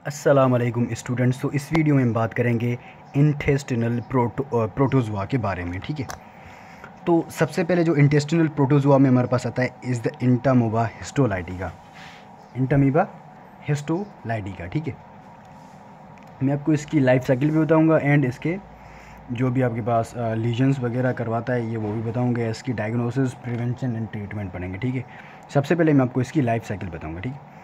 अस्सलाम वालेकुम स्टूडेंट्स। तो इस वीडियो में हम बात करेंगे इंटेस्टिनल प्रोटोज़ोआ के बारे में। ठीक है, तो सबसे पहले जो इंटेस्टिनल प्रोटोज़ोआ में हमारे पास आता है is the Entamoeba histolytica. Entamoeba histolytica. ठीक है, मैं आपको इसकी लाइफ साइकिल भी बताऊंगा एंड इसके जो भी आपके पास लीजन्स वगैरह करवाता है ये वो भी बताऊंगा। इसकी डायग्नोसिस, प्रिवेंशन एंड ट्रीटमेंट पढ़ेंगे। ठीक है, सबसे पहले मैं आपको इसकी लाइफ साइकिल बताऊंगा। ठीक है,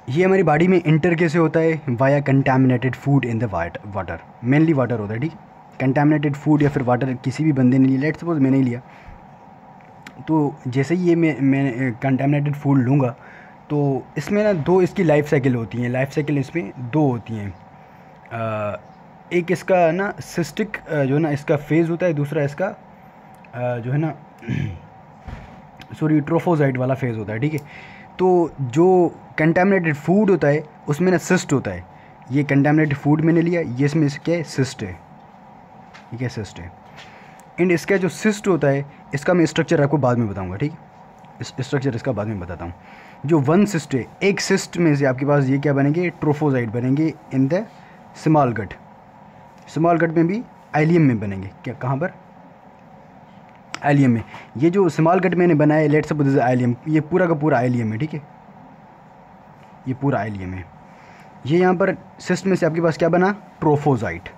ये हमारी बॉडी में इंटर कैसे होता है? Via contaminated food in the water. Mainly water होता है। ठीक, कंटामिनेटेड फूड या फिर वाटर किसी भी बंदे ने लिया, लेट्स सपोज मैंने ही लिया, तो जैसे ही ये मैं कंटामिनेटेड फूड लूँगा तो इसमें ना दो इसकी लाइफ साइकिल होती हैं। लाइफ साइकिल इसमें दो होती हैं। एक इसका ना सिस्टिक जो है ना इसका फेज़ होता है, दूसरा इसका जो है ना सॉरी ट्रोफोजाइट वाला फेज़ होता है। ठीक है, तो जो कंटामिनेटेड फूड होता है उसमें ना सिस्ट होता है। ये कंटामिनेटेड फूड मैंने लिया, ये इसमें क्या है? सिस्ट है। ये क्या सिस्ट है? एंड इसका जो सिस्ट होता है इसका मैं स्ट्रक्चर आपको बाद में बताऊंगा। ठीक है, इस स्ट्रक्चर इसका बाद में बताता हूँ। जो वन सिस्ट है, एक सिस्ट में से आपके पास ये क्या बनेंगे? ट्रोफोजाइट बनेंगे in the small gut. Small gut में भी आइलियम में बनेंगे। क्या, कहाँ पर? आइलियम में। ये जो स्मॉल गट मैंने बनाया, लेट्स सपोज आइलियम, ये पूरा का पूरा आइलियम है। ठीक है, ये पूरा आइलियम है। ये यहाँ पर सिस्ट में से आपके पास क्या बना? ट्रोफोजाइट।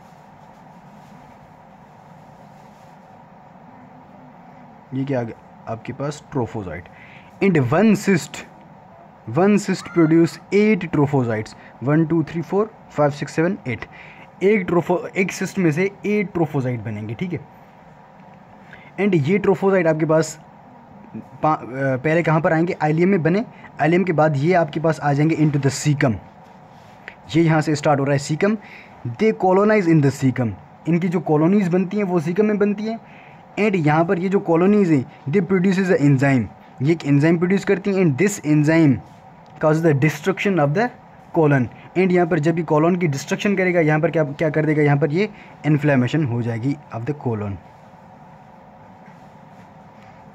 ये क्या आ गया आपके पास? Trophozoite. And one cyst produce 8 trophozoites. 1 2 3 4 5 6 7 8। एक सिस्ट में से 8 ट्रोफोजाइट बनेंगे। ठीक है, एंड ये ट्रोफोजाइट आपके पास पहले कहाँ पर आएंगे? आइलियम में बने। आइलियम के बाद ये आपके पास आ जाएंगे इनटू द सीकम। ये यहाँ से स्टार्ट हो रहा है caecum. They colonize in the caecum. इनकी जो कॉलोनीज बनती हैं वो सीकम में बनती हैं। एंड यहाँ पर ये जो कॉलोनीज हैं दे प्रोड्यूसेस अ एंजाइम। ये एक एंजाइम प्रोड्यूस करती हैं and this enzyme cause the destruction of the colon. And यहाँ पर जब ये कॉलन की डिस्ट्रक्शन करेगा, यहाँ पर क्या क्या कर देगा? यहाँ पर ये इन्फ्लेमेशन हो जाएगी ऑफ द कॉलन।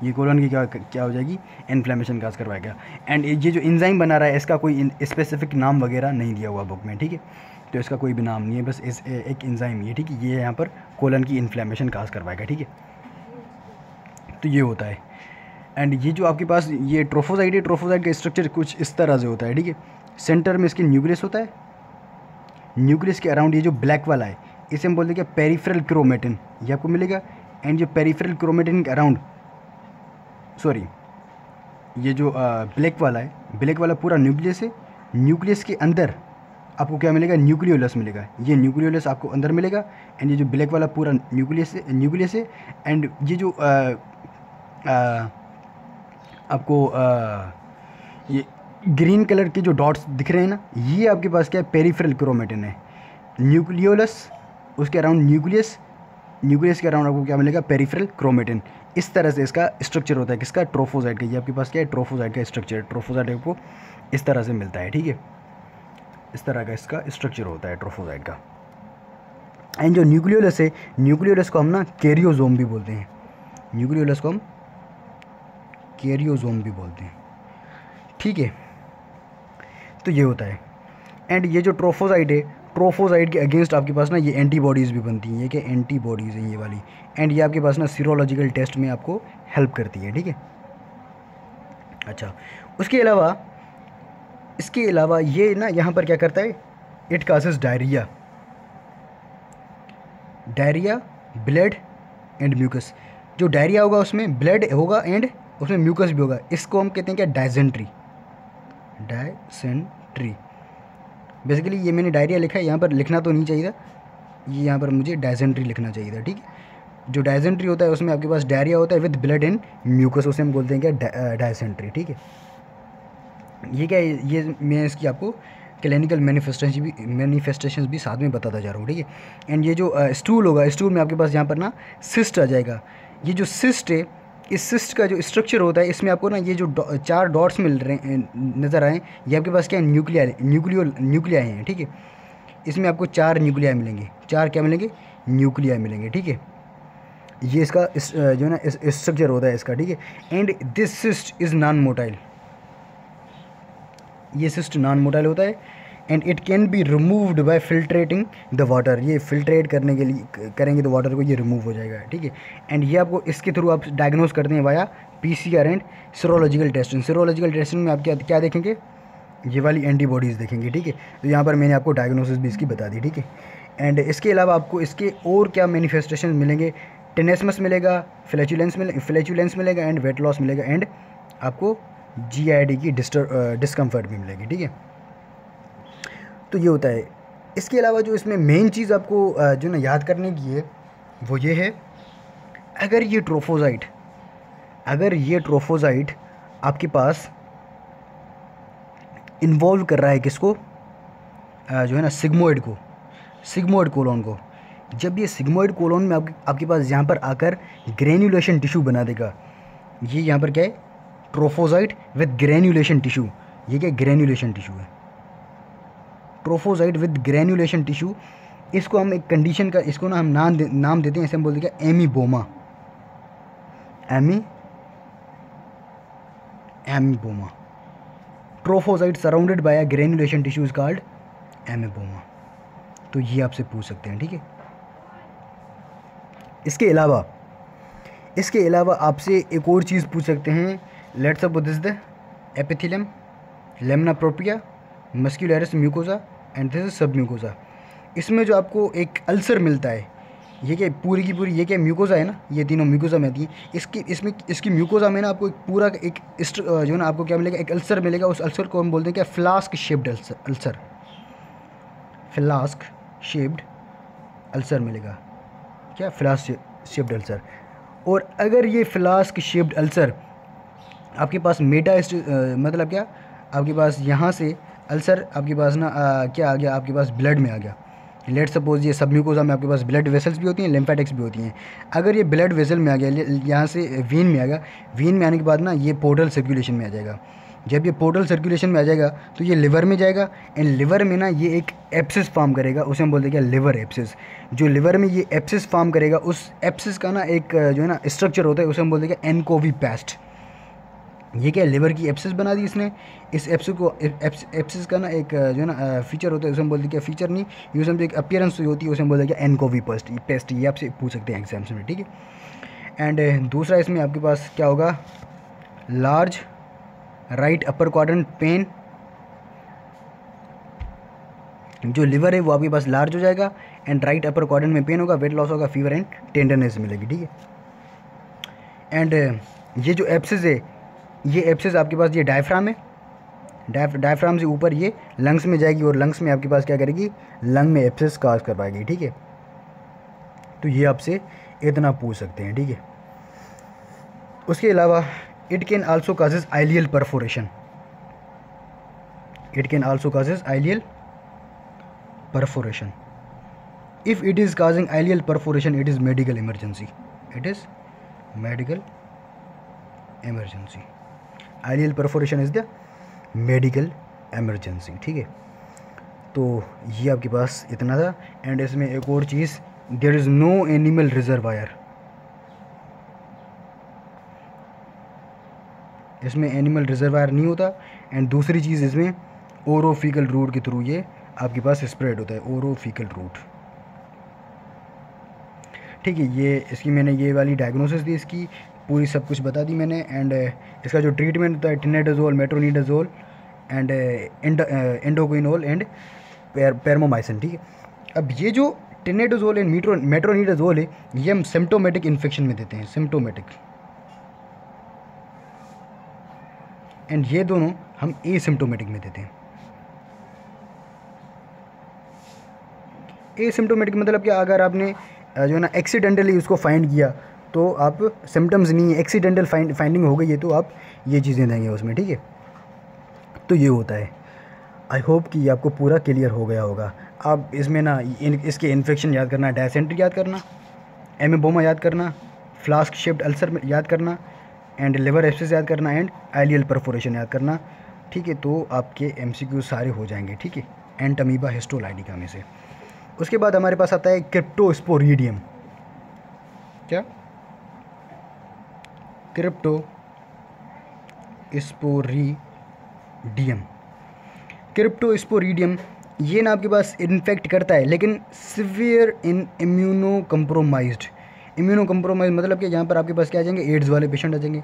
ये कोलन की क्या हो जाएगी? इन्फ्लेमेशन काज करवाएगा। एंड ये जो एंजाइम बना रहा है इसका कोई स्पेसिफिक नाम वगैरह नहीं दिया हुआ बुक में। ठीक है, तो इसका कोई भी नाम नहीं है, बस एक एंजाइम ये। ठीक है, ये यहाँ पर कोलन की इन्फ्लेमेशन काज करवाएगा। ठीक है, तो ये होता है। एंड ये जो आपके पास ये ट्रोफोजाइट है, ट्रोफोजाइट का स्ट्रक्चर कुछ इस तरह से होता है। ठीक है, सेंटर में इसके न्यूक्लियस होता है। न्यूक्लियस के अराउंड ये जो ब्लैक वाला है इसे हम बोलते हैं क्या? Peripheral chromatin. ये आपको मिलेगा। एंड जो पेरिफेरल क्रोमेटिन के अराउंड, सॉरी, ये जो ब्लैक वाला है, ब्लैक वाला पूरा न्यूक्लियस है। न्यूक्लियस के अंदर आपको क्या मिलेगा? न्यूक्लियोलस मिलेगा। ये न्यूक्लियोलस आपको अंदर मिलेगा। एंड ये जो ब्लैक वाला पूरा न्यूक्लियस है। एंड ये जो आपको ये ग्रीन कलर के जो डॉट्स दिख रहे हैं ना, ये आपके पास क्या है? पेरिफेरल क्रोमेटिन है। न्यूक्लियोलस, उसके अराउंड न्यूक्लियस, न्यूक्लियस के अराउंड आपको क्या मिलेगा? Peripheral chromatin. इस तरह से इसका स्ट्रक्चर होता है। किसका? ट्रोफोजाइट का। ये आपके पास क्या है? ट्रोफोजाइट का स्ट्रक्चर। ट्रोफोजाइट आपको इस तरह से मिलता है। ठीक है, इस तरह का इसका स्ट्रक्चर होता है ट्रोफोजाइट का। एंड जो न्यूक्लियोलस है, न्यूक्लियोलस को हम ना कैरियोजोम भी बोलते हैं। न्यूक्लियोलस को हम कैरियोजोम भी बोलते हैं। ठीक है, तो ये होता है। एंड ये जो ट्रोफोजाइट है, ट्रोफोजाइट के अगेंस्ट आपके पास ना ये एंटीबॉडीज़ भी बनती हैं। ये क्या? एंटीबॉडीज़ हैं ये वाली। एंड ये आपके पास ना सीरोलॉजिकल टेस्ट में आपको हेल्प करती है। ठीक है, अच्छा, इसके अलावा ये ना यहाँ पर क्या करता है? It causes diarrhoea, blood and mucus. जो डायरिया होगा उसमें ब्लड होगा एंड उसमें म्यूकस भी होगा। इसको हम कहते हैं क्या? डायजेंट्री। बेसिकली ये मैंने डायरिया लिखा है, यहाँ पर लिखना तो नहीं चाहिए था, ये यहाँ पर मुझे डायजेंट्री लिखना चाहिए था। ठीक है, जो डायजेंट्री होता है उसमें आपके पास डायरिया होता है विद ब्लड एंड म्यूकस, उसे हम बोलते हैं क्या? डायसेंट्री। ठीक है, ये क्या है? ये मैं इसकी आपको क्लिनिकल मैनिफेस्टेशंस भी साथ में बताता जा रहा हूँ। ठीक है, एंड ये जो स्टूल होगा, स्टूल में आपके पास यहाँ पर ना सिस्ट आ जाएगा। ये जो सिस्ट है, इस सिस्ट का जो स्ट्रक्चर होता है इसमें आपको ना ये जो 4 डॉट्स मिल रहे हैं, नज़र आए, ये आपके पास क्या है? न्यूक्लिया हैं। ठीक है, इसमें आपको 4 न्यूक्लिया मिलेंगे। 4 क्या मिलेंगे? न्यूक्लिया मिलेंगे। ठीक है, ये इसका जो है ना स्ट्रक्चर होता है इसका। ठीक है, and this cyst is non motile. ये सिस्ट नॉन मोटाइल होता है। And it can be removed by filtrating the water. ये फिल्ट्रेट करने के लिए करेंगे तो वाटर को ये रिमूव हो जाएगा, ठीक है। एंड ये आपको इसके थ्रू आप डायग्नोज करते हैं via PCR and serological testing. Serological testing में आप क्या क्या देखेंगे, ये वाली एंटीबॉडीज़ देखेंगे, ठीक है। तो यहाँ पर मैंने आपको डायग्नोसिस भी इसकी बता दी, ठीक है। एंड इसके अलावा आपको इसके और क्या मैनिफेस्टेशन मिलेंगे, टेनेस्मस मिलेगा, फ्लैचुलेंस मिलेगा एंड वेट लॉस मिलेगा एंड आपको जीआईडी की डिस्कम्फर्ट भी मिलेगी, ठीक है। तो ये होता है। इसके अलावा जो इसमें मेन चीज़ आपको जो ना याद करने की है वो ये है, अगर ये ट्रोफोजाइट आपके पास इन्वॉल्व कर रहा है किसको, जो है ना सिग्मोइड कोलोन को, जब ये सिग्मोइड कोलोन में आपके पास यहाँ पर आकर ग्रेन्युलेशन टिश्यू बना देगा, ये यहाँ पर क्या है, ट्रोफोजाइट विद ग्रेन्युलेशन टिश्यू, ये क्या ग्रेन्युलेशन टिश्यू है, ट्रोफोजाइट विद ग्रेन्युलेशन टिश्यू। इसको हम एक कंडीशन का, इसको ना हम नाम देते हैं, ऐसे हम बोलते हैं amoeboma. Trophozoite surrounded by a granulation tissue is called amoeboma. तो ये आपसे पूछ सकते हैं, ठीक है। इसके अलावा आपसे एक और चीज़ पूछ सकते हैं, let's suppose this the epithelium, lamina propria, muscularis mucosa and this is सब म्यूकोसा। इसमें जो आपको एक अल्सर मिलता है, ये क्या पूरी की पूरी, ये क्या म्यूकोसा है ना, ये तीनों म्यूकोसा में आती है। इसकी म्यूकोसा में ना आपको एक पूरा एक जो है ना आपको क्या मिलेगा, एक अल्सर मिलेगा। उस अल्सर को हम बोलते हैं क्या, फ्लास्क शेप्ड अल्सर मिलेगा, क्या फ्लास्क शेप्ड अल्सर। और अगर ये फ्लास्क शेप्ड अल्सर आपके पास मतलब क्या, आपके पास यहाँ से अल्सर आपके पास ना क्या आ गया, आपके पास ब्लड में आ गया। लेट सपोज ये सब म्यूकोसा में आपके पास ब्लड वेसल्स भी होती हैं, लिम्फेटिक्स भी होती हैं। अगर ये ब्लड वेसल में आ गया, यहाँ से वीन में आ गया, वीन में आने के बाद ना ये पोर्टल सर्कुलेशन में आ जाएगा। जब ये पोर्टल सर्कुलेशन में आ जाएगा तो ये लिवर में जाएगा एंड लिवर में ना ये एक एप्सिस फॉर्म करेगा, उसे हम बोलते हैं क्या, लिवर एप्सिस। जो लिवर में ये एप्सिस फॉर्म करेगा, उस एप्सिस का ना एक जो है ना स्ट्रक्चर होता है, उसे हम बोलते हैं क्या, एनकोविपेस्ट। ये क्या, लिवर की एप्सिस बना दी इसने। इस एप्सिस का ना एक जो है ना फीचर होता है, उसे हम बोलते हैं क्या, फीचर नहीं, ये उसे हम एक अपीयरेंस होती है, उसे हम बोलते हैं क्या, एनकोविपेस्ट। ये आपसे पूछ सकते हैं एग्जाम्स में, ठीक है। एंड दूसरा इसमें आपके पास क्या होगा, large right upper quadrant pen. जो लिवर है वो आपके पास लार्ज हो जाएगा एंड राइट अपर क्वाड्रेंट में पेन होगा, वेट लॉस होगा, फीवर एंड टेंडरनेस मिलेगी, ठीक है। एंड ये जो एप्सिस है, ये एप्सिस आपके पास ये डायफ्राम है, डायफ्राम से ऊपर ये लंग्स में जाएगी और लंग्स में आपके पास क्या करेगी, लंग में एप्सिस काज करवाएगी, ठीक है। तो ये आपसे इतना पूछ सकते हैं, ठीक है। उसके अलावा it can also causes ileal perforation. If it is causing ileal perforation, it is medical emergency. Ileal perforation is the medical emergency, ठीक है। तो ये आपके पास इतना था। एंड इसमें एक और चीज़, there is no animal reservoir. इसमें एनिमल रिजर्वायर नहीं होता। एंड दूसरी चीज़, इसमें ओरोफिकल रूट के थ्रू ये आपके पास स्प्रेड होता है, ओरोफिकल रूट, ठीक है। ये इसकी मैंने ये वाली डायग्नोसिस दी, इसकी पूरी सब कुछ बता दी मैंने। एंड इसका जो ट्रीटमेंट होता है, टिनेडाजोल, मेट्रोनिडाजोल एंड एंडोक्विनोल एंड पेरमोमाइसिन, ठीक है। अब ये जो टिनेडाजोल एंड मेट्रोनिडाजोल है, ये हम सिम्टोमेटिक इन्फेक्शन में देते हैं, सिम्टोमेटिक। एंड ये दोनों हम एसिम्टोमेटिक में देते हैं। एसिम्टोमेटिक मतलब क्या, अगर आपने जो है ना एक्सीडेंटली उसको फाइंड किया तो आप सिम्टम्स नहीं है, एक्सीडेंटल फाइंडिंग हो गई है तो आप ये चीज़ें देंगे उसमें, ठीक है। तो ये होता है। आई होप कि ये आपको पूरा क्लियर हो गया होगा। आप इसमें ना इसके इन्फेक्शन याद करना, डायसेंट्री याद करना, एमीबोमा याद करना, फ्लास्क शेप्ड अल्सर याद करना एंड लिवर एप्सिस याद करना एंड आइलियल परफोरेशन याद करना, ठीक है। तो आपके MCQ सारे हो जाएंगे, ठीक है, एंटमीबा हिस्टोलाइडिका में से। उसके बाद हमारे पास आता है क्रिप्टोस्पोरिडियम। क्या, क्रिप्टोस्पोरिडियम ये ना आपके पास इन्फेक्ट करता है, लेकिन सिवियर इन इम्यूनो कम्प्रोमाइज मतलब कि यहाँ पर आपके पास क्या आ जाएंगे, एड्स वाले पेशेंट आ जाएंगे।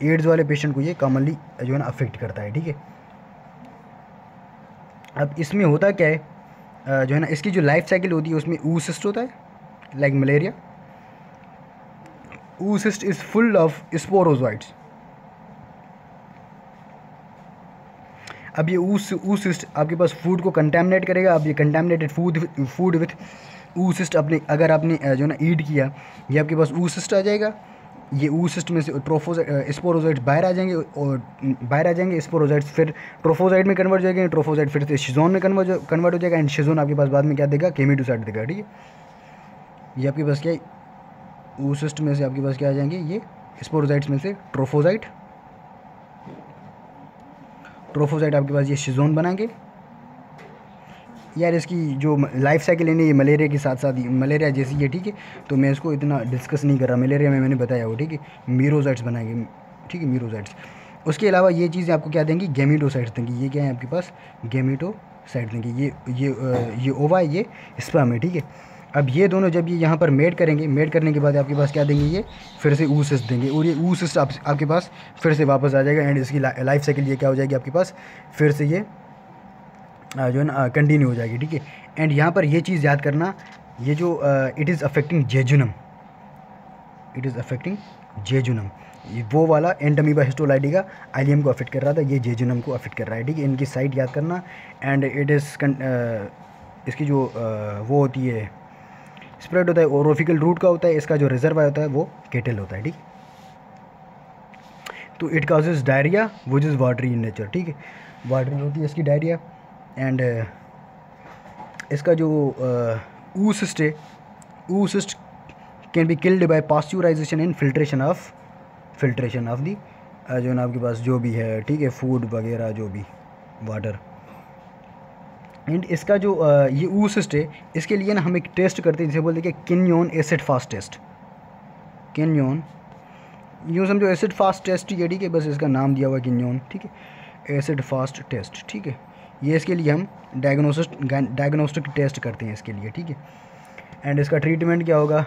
एड्स वाले पेशेंट को ये कॉमनली जो है ना अफेक्ट करता है, ठीक है। अब इसमें होता क्या है, जो है ना इसकी जो लाइफ साइकिल होती है उसमें oocyst होता है, like malaria. oocyst is full of sporozoites. अब ये oocyst आपके पास फूड को कंटेमिनेट करेगा। अब ये कंटेमिनेटेड फूड विथ oocyst अपने अगर आपने जो है ना ईट किया, ये आपके पास oocyst आ जाएगा। ये oocyst में से स्पोरोजोइट्स बाहर आ जाएंगे, और स्पोरोजोइट्स फिर ट्रोफोजाइट में कन्वर्ट हो जाएंगे, ट्रोफोजाइट फिर से शिजोन में कन्वर्ट हो जाएगा, एंड शिजोन आपके पास बाद में क्या देगा, केमिटोसाइट देगा, ठीक है। ये आपके पास क्या है, oocyst में से आपके पास क्या आ जाएंगे, ये स्पोरोजाइट्स में से ट्रोफोजाइट आपके पास ये शिजोन बनाएंगे। यार इसकी जो लाइफ साइकिल है ना, ये मलेरिया के साथ साथ मलेरिया जैसी है, ठीक है। तो मैं इसको इतना डिस्कस नहीं कर रहा, मलेरिया में मैंने बताया वो, ठीक है। मीरोसाइट्स बनाएंगे, ठीक है, मीरोसाइट्स। उसके अलावा ये चीज़ें आपको क्या देंगी, गेमिटोसाइट्स देंगी। ये क्या है आपके पास, गेमिटोसाइट देंगी। ये ओवा है, ये स्पर्म है, ठीक है। अब ये दोनों जब ये यहाँ पर मेट करेंगे, मेट करने के बाद आपके पास क्या देंगे, ये फिर से oocyst देंगे, और ये oocyst आपके पास फिर से वापस आ जाएगा, एंड इसकी लाइफ साइकिल ये क्या हो जाएगी आपके पास, फिर से ये जो है ना कंटिन्यू हो जाएगी, ठीक है। एंड यहाँ पर ये चीज़ याद करना, ये जो इट इज़ अफेक्टिंग जेजुनम, ये वो वाला एंटमीबा हिस्टोलाइडी आइलियम को अफेक्ट कर रहा था, ये जेजुनम को अफेक्ट कर रहा है, ठीक है। इनकी साइट याद करना। एंड इट इज़ इसकी जो वो होती है, स्प्रेड होता है ओरोफिकल रूट का होता है, इसका जो रिजर्व होता है वो केटल होता है, ठीक। तो it causes diarrhoea which is watery in nature, ठीक है, वाटरी होती है इसकी डायरिया। एंड इसका जो oocyst है, oocyst can be killed by pasteurisation in filtration of the जो है ना आपके पास जो भी है, ठीक है, फूड वगैरह जो भी, वाटर। एंड इसका जो ये oocyst है, इसके लिए ना हम एक टेस्ट करते हैं जिसे बोलते हैं कि किन्योन एसिड फास्ट टेस्ट। किन्योन यूँ समझो एसिड फास्ट टेस्ट ही है, ठीक है, बस इसका नाम दिया हुआ है किन्योन, ठीक है, एसिड फास्ट टेस्ट, ठीक है। ये इसके लिए हम डायग्नोस्टिक टेस्ट करते हैं इसके लिए, ठीक है। एंड इसका ट्रीटमेंट क्या होगा,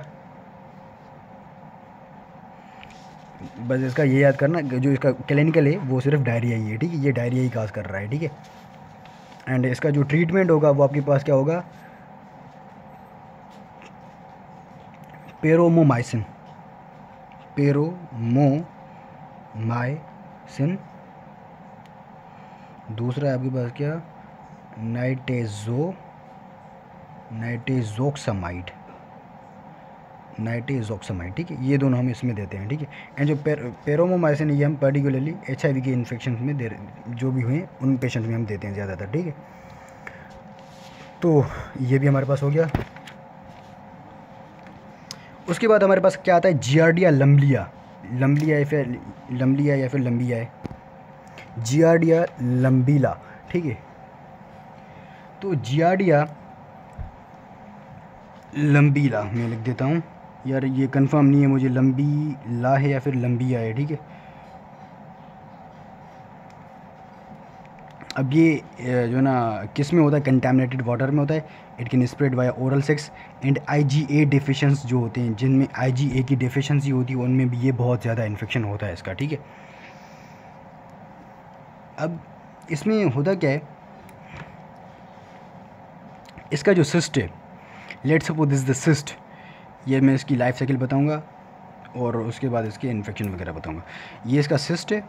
बस इसका ये याद करना, जो इसका क्लिनिकल है वो सिर्फ डायरिया ही है, ठीक है, ये डायरिया ही काज कर रहा है, ठीक है। एंड इसका जो ट्रीटमेंट होगा वो आपके पास क्या होगा, पेरोमोमाइसिन, दूसरा है आपके पास क्या, नाइट्रोजोक्सामाइड, ठीक है। ये दोनों हम इसमें देते हैं, ठीक है। एंड जो पेरोमोमाइसिन ये हम पर्टिकुलरली HIV के इन्फेक्शन में जो भी हुए उन पेशेंट में हम देते हैं ज़्यादातर, ठीक है। तो ये भी हमारे पास हो गया। उसके बाद हमारे पास क्या आता है, जियार्डिया लम्बिया या फिर लंबिया है, जियार्डिया लंबीला, ठीक है। तो जियार्डिया लंबीला मैं लिख देता हूँ, यार ये कंफर्म नहीं है मुझे, लंबीला है या फिर लंबिया है, ठीक है। अब ये जो है ना किस में होता है, कंटामिनेटेड वाटर में होता है। It can spread by oral sex and IgA deficiency जो होते हैं, जिनमें IgA की डिफिशेंसी होती है, उनमें भी ये बहुत ज़्यादा इन्फेक्शन होता है इसका, ठीक है। अब इसमें होता क्या है, इसका जो सिस्ट है, let's suppose this the cyst, ये मैं इसकी लाइफ साइकिल बताऊंगा और उसके बाद इसके इन्फेक्शन वगैरह बताऊंगा। ये इसका सिस्ट है,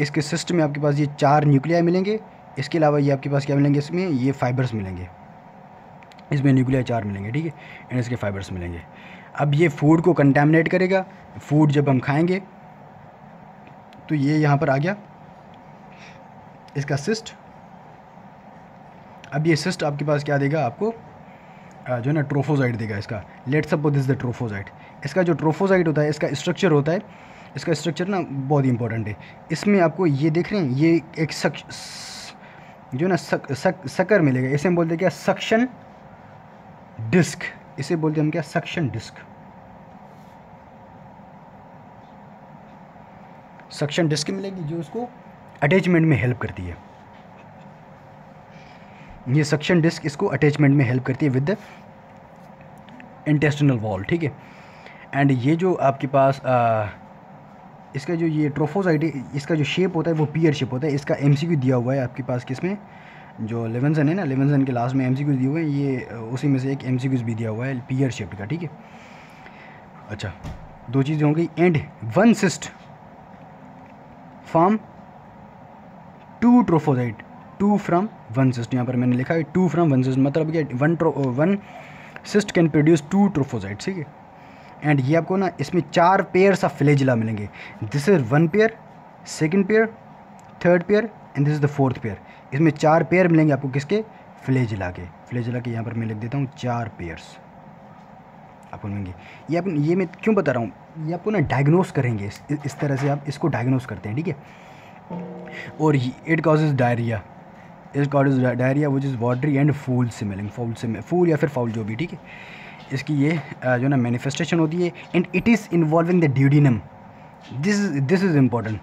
इसके सिस्ट में आपके पास ये 4 न्यूक्लियाई मिलेंगे। इसके अलावा ये आपके पास क्या मिलेंगे, इसमें ये फाइबर्स मिलेंगे, इसमें न्यूक्लियाई 4 मिलेंगे, ठीक है, एंड इसके फाइबर्स मिलेंगे। अब ये फूड को कंटेमिनेट करेगा, फूड जब हम खाएंगे तो ये यहाँ पर आ गया इसका सिस्ट। अब ये सिस्ट आपके पास क्या देगा आपको, जो है ना ट्रोफोजाइट देगा इसका। Let's suppose this the trophozoite. इसका जो ट्रोफोजाइट होता है, इसका स्ट्रक्चर होता है, इसका स्ट्रक्चर ना बहुत इंपॉर्टेंट है। इसमें आपको ये देख रहे हैं, ये एक जो ना शक्कर मिलेगा, इसे हम बोलते हैं क्या, सक्शन डिस्क, इसे बोलते हैं हम क्या, सक्शन डिस्क। सक्शन डिस्क मिलेगी जो उसको अटैचमेंट में हेल्प करती है। ये सक्शन डिस्क इसको अटैचमेंट में हेल्प करती है विद द इंटेस्टिनल वॉल, ठीक है। एंड ये जो आपके पास इसका जो ये ट्रोफोसाइट है, इसका जो शेप होता है वो पियर शेप होता है। इसका एमसीक्यू दिया हुआ है आपके पास किसमें, जो लेवेंसन है ना, लेवेंसन के लास्ट में एमसीक्यूज दिए हुए हैं, ये उसी में से एक एमसीक्यूज भी दिया हुआ है पियर शेप्ड का, ठीक है। अच्छा, दो चीज़ें हो गई। And one cyst from two trophozoite, two from one cyst, यहाँ पर मैंने लिखा है टू फ्रॉम वन सिस्ट, मतलब क्या one cyst can produce two trophozoite, ठीक है। एंड ये आपको ना इसमें 4 पेयर्स ऑफ फ्लैजिला मिलेंगे। This is 1 pair, second pair, third pair and this is the 4th pair. इसमें 4 पेयर मिलेंगे आपको किसके, फ्लैजिला के। फ्लैजिला के यहाँ पर मैं लिख देता हूँ 4 पेयर्स आपको मिलेंगे। ये मैं क्यों बता रहा हूँ, ये आपको ना डायग्नोस करेंगे, इस तरह से आप इसको डायग्नोस करते हैं, ठीक है। और it causes diarrhoea, it causes diarrhoea which is watery and foul smelling, foul या फिर फाउल जो भी, ठीक है। इसकी ये जो ना मैनिफेस्टेशन होती है। And it is involving the duodenum, this is important.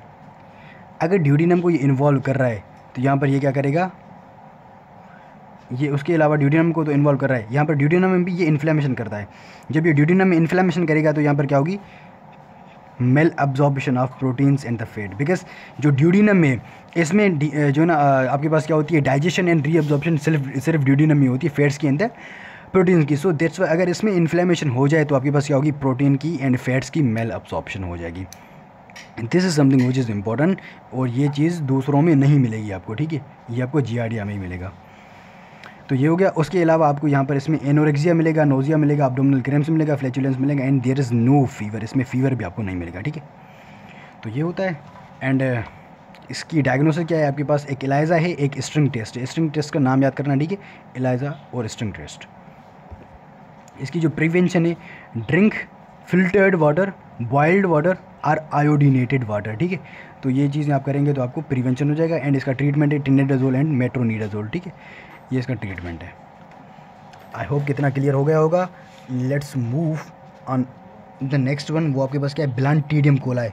अगर ड्यूडिनम को ये इन्वॉल्व कर रहा है तो यहाँ पर ये क्या करेगा, ये उसके अलावा ड्यूडिनम को तो इन्वॉल्व कर रहा है, यहाँ पर ड्यूडिनम में भी ये इन्फ्लेमेशन करता है। जब ये ड्यूडिनम में इन्फ्लेमेशन करेगा तो यहाँ पर क्या होगी, malabsorption of proteins and the fat. Because जो ड्यूडिनम में इसमें जो ना आपके पास क्या होती है, डाइजेशन एंड रीअब्जॉर्प्शन सिर्फ ड्यूडिनम में होती है, फैट्स के अंदर प्रोटीन की। सो दैट्स वाई अगर इसमें इन्फ्लेमेशन हो जाए तो आपके पास क्या होगी, प्रोटीन की एंड फैट्स की मेल अब्जॉर्प्शन हो जाएगी। This is something which is important, और ये चीज़ दूसरों में नहीं मिलेगी आपको, ठीक है। ये आपको जियार्डिया में ही मिलेगा। तो ये हो गया। उसके अलावा आपको यहाँ पर इसमें एनोरेक्सिया मिलेगा, नोजिया मिलेगा, एब्डोमिनल क्रैम्प्स मिलेगा, फ्लैचुलेंस मिलेगा and there is no fever, इसमें फीवर भी आपको नहीं मिलेगा, ठीक है। तो ये होता है। एंड इसकी डायग्नोसिस क्या है, आपके पास एक एलाइजा है, एक स्ट्रिंग टेस्ट है। स्ट्रिंग टेस्ट का नाम याद करना, ठीक है, एलाइजा और स्ट्रिंग टेस्ट। इसकी जो प्रिवेंशन है, drink filtered water, boiled water और आयोडीनेटेड वाटर, ठीक है। तो ये चीज़ें आप करेंगे तो आपको प्रिवेंशन हो जाएगा। एंड इसका ट्रीटमेंट है टिनेडाजोल एंड मेट्रोनिडाजोल, ठीक है। ये इसका ट्रीटमेंट है। आई होप कितना क्लियर हो गया होगा। Let's move on the next one. वो आपके पास क्या है, ब्लांटिडियम कोलाई,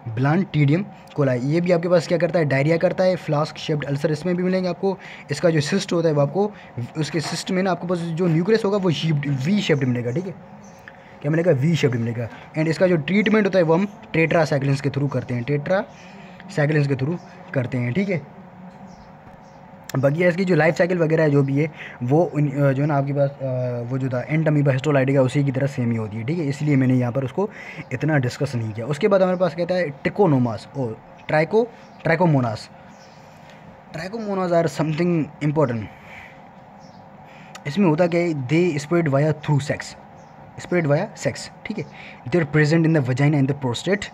ब्लांटिडियम कोलाई। ये भी आपके पास क्या करता है, डायरिया करता है, फ्लास्क शेप्ड अल्सर इसमें भी मिलेंगे आपको। इसका जो सिस्ट होता है वो आपको, उसके सिस्ट में ना आपको पास जो न्यूक्लियस होगा वो वी शेप्ड मिलेगा, ठीक है। क्या मिलेगा, वी शेप्ड मिलेगा। एंड इसका जो ट्रीटमेंट होता है वो हम टेट्रासाइक्लिन्स के थ्रू करते हैं, टेट्रासाइक्लिन्स के थ्रू करते हैं, ठीक है। बाकी इसकी जो लाइफ साइकिल वगैरह है जो भी है वो जो है ना आपके पास वो जो था एंटमीबा हिस्टोलाइटिका उसी की तरह सेम ही होती है, ठीक है। इसलिए मैंने यहाँ पर उसको इतना डिस्कस नहीं किया। उसके बाद हमारे पास कहता है ट्रिकोनोमास और trichomonas. Trichomonas are something important. इसमें होता क्या है, they spread via through sex, spread via sex, ठीक है। They are present in the vagina and the prostate.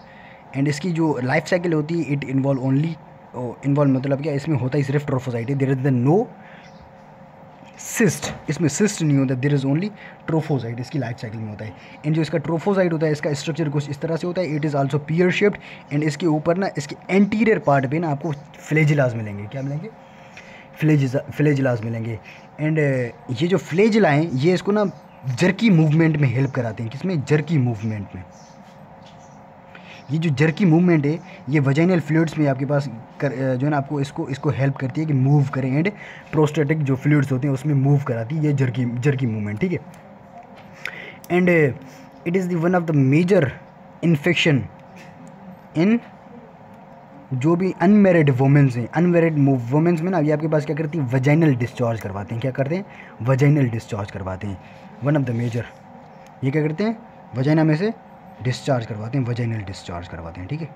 And इसकी जो लाइफ साइकिल होती है, इट इन्वॉल्व मतलब क्या, इसमें होता है सिर्फ ट्रोफोसाइट है। There is the no cyst, इसमें सिस्ट नहीं होता, देयर इज ओनली ट्रोफोसाइट इसकी लाइफ साइकिल में होता है। एंड जो इसका ट्रोफोसाइट होता है, इसका स्ट्रक्चर कुछ इस तरह से होता है। It is also pear shaped. And इसके ऊपर ना, इसके एंटीरियर पार्ट पे ना आपको फ्लैजिलास मिलेंगे। क्या मिलेंगे, फ्लैजिलास मिलेंगे। एंड ये जो फ्लैजिला हैं ये इसको ना जर्की मूवमेंट में हेल्प कराते हैं। किसमें, जर्की मूवमेंट में। ये जो जर्की मूवमेंट है ये वजाइनल फ्लूइड्स में आपके पास जो है ना आपको इसको हेल्प करती है कि मूव करें। एंड प्रोस्टेटिक जो फ्लूइड्स होते हैं उसमें मूव कराती है ये जर्की मूवमेंट, ठीक है। And it is the one of the major infection in जो भी अनमेरिड वुमेंस हैं। अनमेरिड वुमेंस में ना ये आपके पास क्या करती है, वजाइनल डिस्चार्ज करवाते हैं। क्या करते हैं, वजाइनल डिस्चार्ज करवाते हैं। वन ऑफ द मेजर, ये क्या करते हैं, वजाइना में से डिस्चार्ज करवाते हैं, वजाइनल डिस्चार्ज करवाते हैं, ठीक है।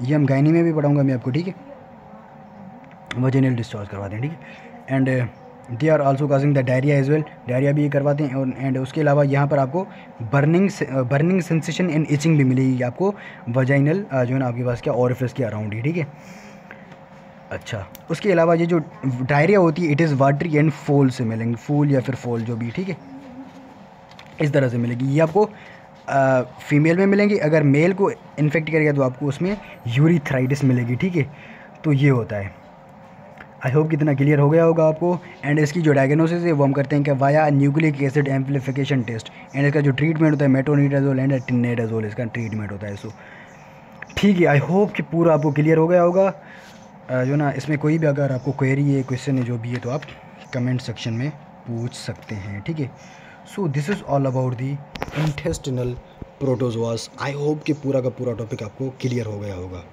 ये हम गायनी में भी पढ़ाऊंगा मैं आपको, ठीक है। वजाइनल डिस्चार्ज करवाते हैं, ठीक है। And they are also causing the diarrhoea as well, diarrhoea भी ये करवाते हैं। और एंड उसके अलावा यहाँ पर आपको बर्निंग सेंसेशन एंड इचिंग भी मिलेगी आपको वजाइनल जो है ना आपके पास क्या ओरिफिस के अराउंड ही, ठीक है। अच्छा, उसके अलावा ये जो डायरिया होती है इट इज़ वाटरी एंड फोल से मिलेंगे, फूल या फिर फोल जो भी, ठीक है, इस तरह से मिलेगी। ये आपको फीमेल में मिलेंगी। अगर मेल को इन्फेक्ट करेगा तो आपको उसमें यूरिथ्राइटिस मिलेगी, ठीक है। तो ये होता है। आई होप कितना क्लियर हो गया होगा आपको। एंड इसकी जो डायग्नोसिस है वो हम करते हैं कि via nucleic acid amplification test. And इसका जो ट्रीटमेंट होता है मेट्रोनिडाजोल एंड टिनेडाजोल, इसका ट्रीटमेंट होता है। सो ठीक है, आई होप कि पूरा आपको क्लियर हो गया होगा। जो ना इसमें कोई भी अगर आपको क्वेरी है, क्वेश्चन है, जो भी है, तो आप कमेंट सेक्शन में पूछ सकते हैं, ठीक है। So this is all about the intestinal protozoas. I hope कि पूरा का पूरा टॉपिक आपको क्लियर हो गया होगा।